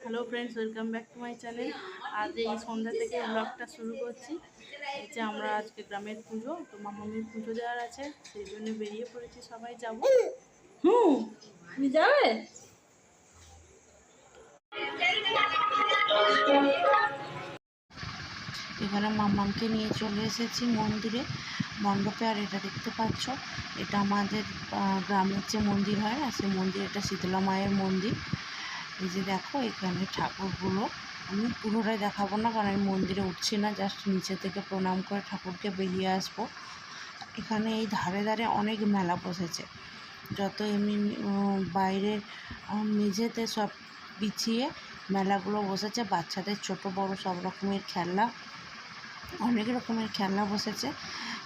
Hello friends, welcome back to my channel. আজ এই সন্ধ্যা থেকে ব্লগটা শুরু করছি। এই যে আমরা আজকে গ্রামের পুজো, তো মামামির পুজো দেওয়ার আছে, সেই জন্য বেরিয়ে পড়েছি, সবাই যাবো। তুমি যাবে? এখানে মামামকে নিয়ে চলে এসেছি মন্দিরে, মণ্ডপে। আর এটা দেখতে পাচ্ছ, এটা আমাদের গ্রামের যে মন্দির হয় না, সেই মন্দির, এটা শীতলা মায়ের মন্দির। এই যে দেখো, এখানে ঠাকুরগুলো আমি পুরোটাই দেখাবো না, কারণ আমি মন্দিরে উঠছি না, জাস্ট নিচে থেকে প্রণাম করে ঠাকুরকে বেরিয়ে আসবো। এখানে এই ধারে ধারে অনেক মেলা বসেছে, যত এমনি বাইরের মেঝেতে সব বিছিয়ে মেলাগুলো বসেছে। বাচ্চাদের ছোট বড় সব রকমের খেলনা, অনেক রকমের খেলনা বসেছে।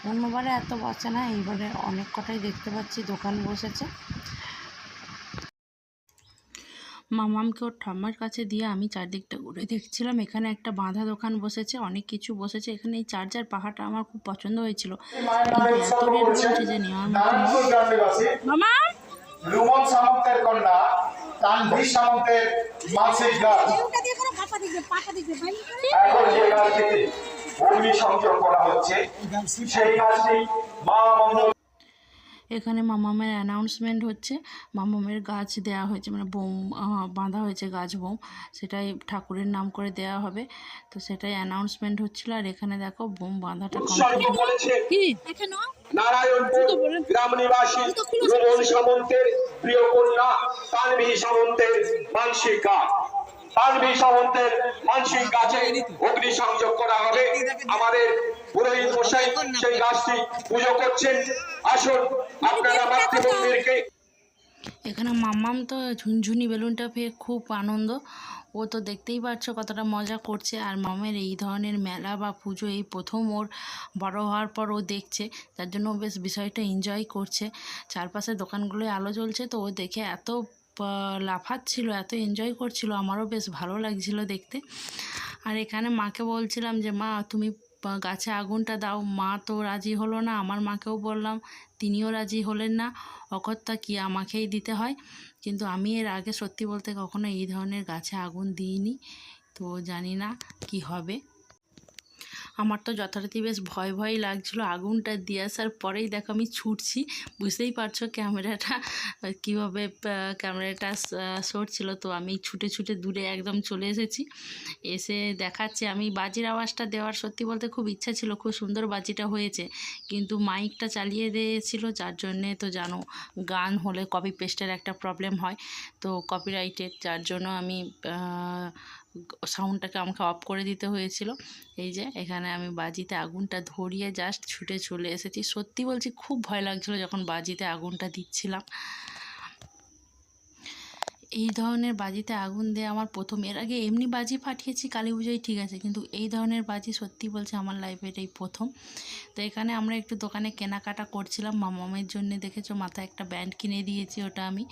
অন্যবারে এত বসে না, এইবারে অনেক কটাই দেখতে পাচ্ছি দোকান বসেছে। মামামকে ওর ঠাম্মার কাছে দিয়ে আমি চারদিকটা ঘুরে দেখছিলাম। এখানে একটা বাঁধা দোকান বসেছে, অনেক কিছু বসেছে। এখানে এই চার্জার পাহাড়টা আমার খুব পছন্দ হয়েছিল, কিন্তু এত রেট বলছে যে নেওয়ার মতো মামা। রুমন সামন্তের কন্যা তানভি সামন্তের মানসিক গাছ, এখন যে গাছটিতে অগ্নি সংযোগ করা হচ্ছে, সেই গাছটি মা মঙ্গল। এখানে মামামের অ্যানাউন্সমেন্ট হচ্ছে, মামামের গাছ দেয়া হয়েছে, মানে বোম বাঁধা হয়েছে, গাছ বোম, সেটাই ঠাকুরের নাম করে দেয়া হবে, তো সেটাই অ্যানাউন্সমেন্ট হচ্ছিল। আর এখানে দেখো বোম বাঁধাটা নারায়ণপুর গ্রাম নিবাসী রুমন সামন্তের প্রিয় কন্যা তানভি সামন্তের মানসিক গাছ। তানভি সামন্তের মানসিক গাছে অগ্নি সংযোগ করা হবে। আমাদের পুরোহিত মশাই সেই গাছটি পুজো করছেন। আসুন আপনারা মাতৃমন্দিরকে। এখানে মাম্মাম তো ঝুনঝুনি বেলুনটা পেয়ে খুব আনন্দ, ও তো দেখতেই পাচ্ছ কতটা মজা করছে। আর মামের এই ধরনের মেলা বা পুজো এই প্রথম ওর বড় হওয়ার পর ও দেখছে, যার জন্য ও বেশ বিষয়টা এনজয় করছে। চারপাশে দোকানগুলোয় আলো জ্বলছে, তো ও দেখে এত লাফাচ্ছিল, এত এনজয় করছিল, আমারও বেশ ভালো লাগছিল দেখতে। আর এখানে মাকে বলছিলাম যে মা তুমি গাছে আগুনটা দাও, মা তো রাজি হলো না। আমার মাকেও বললাম, তিনিও রাজি হলেন না। অকথ্যা কি আমাকেই দিতে হয়। কিন্তু আমি এর আগে সত্যি বলতে কখনো এই ধরনের গাছে আগুন দিইনি, তো জানি না কি হবে। আমার তো যথারীতি বেশ ভয় ভয় লাগছিলো। আগুনটা দিয়ে আসার পরেই দেখো আমি ছুটছি, বুঝতেই পারছো ক্যামেরাটা কীভাবে ক্যামেরাটা সরছিল। তো আমি ছুটে ছুটে দূরে একদম চলে এসেছি, এসে দেখাচ্ছি। আমি বাজির আওয়াজটা দেওয়ার সত্যি বলতে খুব ইচ্ছা ছিল, খুব সুন্দর বাজিটা হয়েছে, কিন্তু মাইকটা চালিয়ে দিয়েছিল, যার জন্যে তো জানো গান হলে কপি পেস্টের একটা প্রবলেম হয়, তো কপিরাইটের, যার জন্য আমি সাউন্ডটাকে আমাকে অফ করে দিতে হয়েছিল। এই যে এখানে আমি বাজিতে আগুনটা ধরিয়ে জাস্ট ছুটে চলে এসেছি। সত্যি বলছি খুব ভয় লাগছিল যখন বাজিতে আগুনটা দিচ্ছিলাম। এই ধরনের বাজিতে আগুন দিয়ে আমার প্রথম। এর আগে এমনি বাজি ফাটিয়েছি কালী পুজোয়, ঠিক আছে, কিন্তু এই ধরনের বাজি সত্যি বলছি আমার লাইফের এই প্রথম। তো এখানে আমরা একটু দোকানে কেনাকাটা করছিলাম। মামামের জন্য দেখেছো মাথায় একটা ব্যান্ড কিনে দিয়েছি, ওটা আমি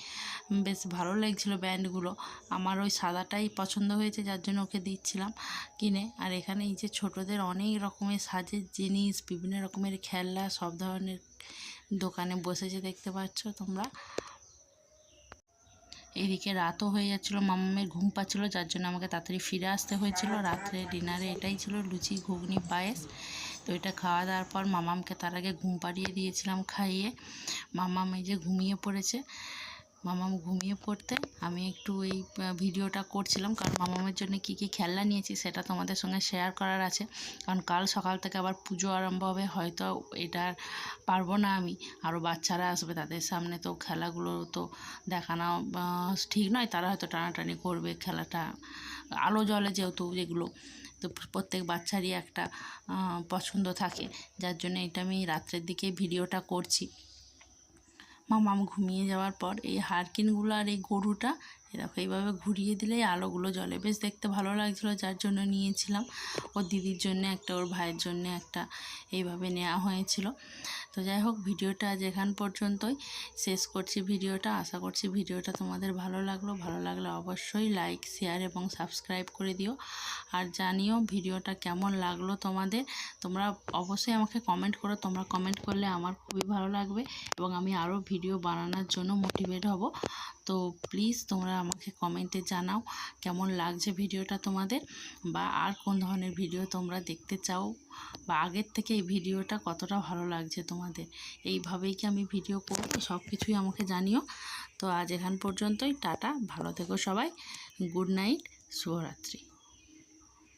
বেশ ভালো লাগছিলো ব্যান্ডগুলো। আমার ওই সাদাটাই পছন্দ হয়েছে, যার জন্য ওকে দিচ্ছিলাম কিনে। আর এখানে এই যে ছোটোদের অনেক রকমের সাজের জিনিস, বিভিন্ন রকমের খেলনা, সব ধরনের দোকানে বসেছে, দেখতে পাচ্ছ তোমরা। এদিকে রাতও হয়ে যাচ্ছিলো, মামামের ঘুম পাচ্ছিলো, যার জন্য আমাকে তাড়াতাড়ি ফিরে আসতে হয়েছিল। রাত্রে ডিনারে এটাই ছিল, লুচি, ঘুগনি, পায়েস। তো এটা খাওয়া দাওয়ার পর মামামকে তার আগে ঘুম পাড়িয়ে দিয়েছিলাম খাইয়ে। মামাম এই যে ঘুমিয়ে পড়েছে। মামাম ঘুমিয়ে পড়তে আমি একটু এই ভিডিওটা করছিলাম, কারণ মামামের জন্য কি কি খেলনা নিয়েছি সেটা তোমাদের সঙ্গে শেয়ার করার আছে। কারণ কাল সকাল থেকে আবার পুজো আরম্ভ হবে, হয়তো এটা পারবো না আমি, আরও বাচ্চারা আসবে, তাদের সামনে তো খেলাগুলো তো দেখানো ঠিক নয়, তারা হয়তো টানাটানি করবে খেলাটা, আলো জ্বলে যেহেতু যেগুলো, তো প্রত্যেক বাচ্চারই একটা পছন্দ থাকে, যার জন্য এটা আমি রাত্রের দিকে ভিডিওটা করছি। মামাম ঘুমিয়ে যাওয়ার পর এই হারকিনগুলো আর এই গরুটা এরকম এইভাবে ঘুরিয়ে দিলেই আলোগুলো জ্বলে, বেশ দেখতে ভালো লাগছিলো, যার জন্য নিয়েছিলাম। ওর দিদির জন্য একটা, ওর ভাইয়ের জন্য একটা, এইভাবে নেওয়া হয়েছিল। তো যাই হোক, ভিডিওটা আজ এখান পর্যন্তই শেষ করছি ভিডিওটা। আশা করছি ভিডিওটা তোমাদের ভালো লাগলো। ভালো লাগলে অবশ্যই লাইক, শেয়ার এবং সাবস্ক্রাইব করে দিও। আর জানিও ভিডিওটা কেমন লাগলো তোমাদের। তোমরা অবশ্যই আমাকে কমেন্ট করো, তোমরা কমেন্ট করলে আমার খুবই ভালো লাগবে এবং আমি আরও ভিডিও বানানোর জন্য মোটিভেট হব। তো প্লিজ তোমরা আমাকে কমেন্টে জানাও কেমন লাগছে ভিডিওটা তোমাদের, বা আর কোন ধরনের ভিডিও তোমরা দেখতে চাও, বা আগের থেকে এই ভিডিওটা কতটা ভালো লাগছে তোমাদের, এইভাবেই কি আমি ভিডিও করব, সব কিছুই আমাকে জানিও। তো আজ এখান পর্যন্তই, টাটা, ভালো থেকো সবাই, গুড নাইট, শুভরাত্রি।